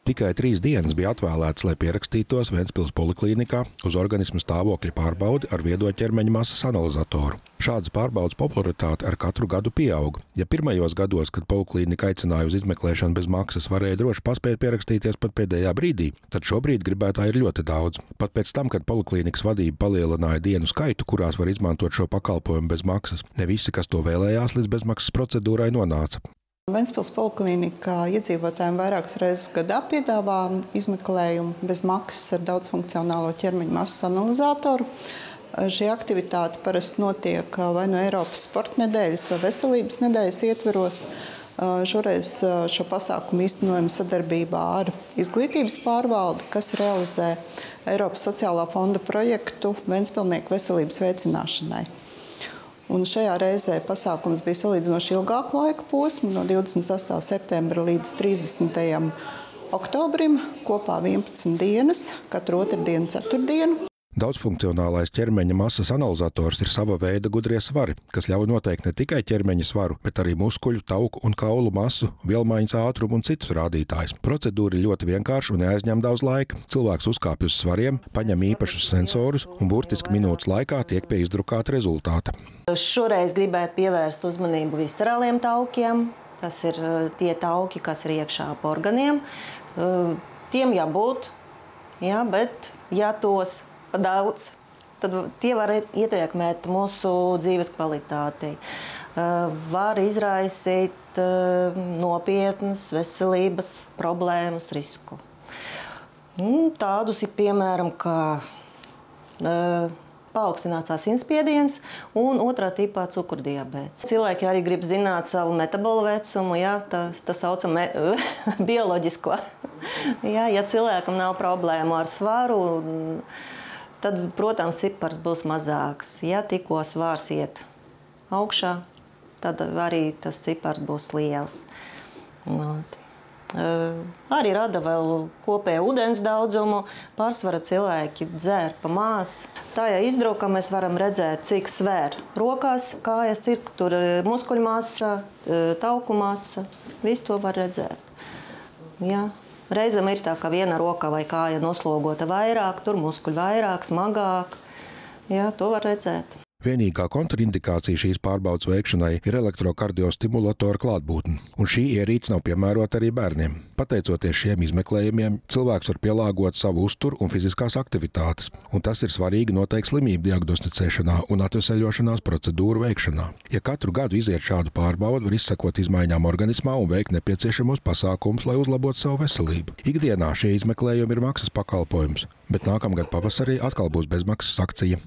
Tikai 3 dienas bija atvēlētas, lai pierakstītos Ventspils poliklīnikā uz organisma stāvokļa pārbaudi ar viedo ķermeņa masas analizatoru. Šādas pārbaudas popularitāte ar katru gadu pieaug. Ja pirmajos gados, kad poliklīnika aicināja uz izmeklēšanu bez maksas, varēja droši paspēt pierakstīties pat pēdējā brīdī, tad šobrīd gribētāji ir ļoti daudz. Pat pēc tam, kad poliklīnikas vadība palielināja dienu skaitu, kurās var izmantot šo pakalpojumu bez maksas, ne visi, kas to vēlējās, līdz bezmaksas procedūrai nonāca. Ventspils poliklīnikā iedzīvotājiem vairākas reizes gadā piedāvā izmeklējumu bez maksas ar daudzfunkcionālo ķermeņa masas analizatoru. Šī aktivitāte parasti notiek vai no Eiropas sporta nedēļas vai veselības nedēļas ietveros. Šoreiz šo pasākumu īstenojam sadarbībā ar Izglītības pārvaldi, kas realizē Eiropas sociālā fonda projektu Ventspilnieku veselības veicināšanai. Un šajā reizē pasākums bija salīdzinoši ilgāku laika posmu, no 28. septembra līdz 30. oktobrim, kopā 11 dienas, katru otrdienu, ceturtdienu. Daudzfunkcionālais ķermeņa masas analizators ir sava veida gudrie svari, kas ļauj noteikt ne tikai ķermeņa svaru, bet arī muskuļu, tauku un kaulu masu, vielmaiņas ātrumu un citus rādītājus. Procedūra ir ļoti vienkārša un neaizņem daudz laika. Cilvēks uzkāpj uz svariem, paņem īpašus sensorus un burtiski minūtes laikā tiek pie izdrukāta rezultāta. Šoreiz gribētu pievērst uzmanību viscerāliem taukiem. Tas ir tie tauki, kas ir iekšā ap organiem. Tiem jābūt, bet ja tos pa daudz, tad tie var ietekmēt mūsu dzīves kvalitāti. Var izraisīt nopietnas veselības problēmas risku. Tādus ir piemēram, kā paaugstināts asinsspiediens un otrā tipā cukurdiabēts. Cilvēki arī grib zināt savu metabolu vecumu, tā saucam bioloģisko. Ja cilvēkam nav problēmu ar svaru, tad, protams, cipars būs mazāks. Ja tikko svārs iet augšā, tad arī tas cipars būs liels. Arī rada vēl kopēju ūdens daudzumu. Pārsvara cilvēki dzer pa mās. Tajā izdrukā mēs varam redzēt, cik svēr rokās, kājas, cik tur muskuļu masa, tauku masa. Visu to var redzēt. Reizam ir tā, ka viena roka vai kāja noslogota vairāk, tur muskuļi vairāk, smagāk. To var redzēt. Vienīgā kontraindikācija šīs pārbaudas veikšanai ir elektrokardiostimulatora klātbūtne, un šī ierīce nav piemērota arī bērniem. Pateicoties šiem izmeklējumiem, cilvēks var pielāgot savu uzturu un fiziskās aktivitātes, un tas ir svarīgi noteikti slimību diagnosticēšanā un atveseļošanās procedūru veikšanā. Ja katru gadu iziet šādu pārbaudi, var izsekot izmaiņām organismā un veikt nepieciešamos pasākumus, lai uzlabotu savu veselību. Ikdienā šie izmeklējumi ir maksas pakalpojums, bet nākamgad pavasarī atkal būs bezmaksas akcija.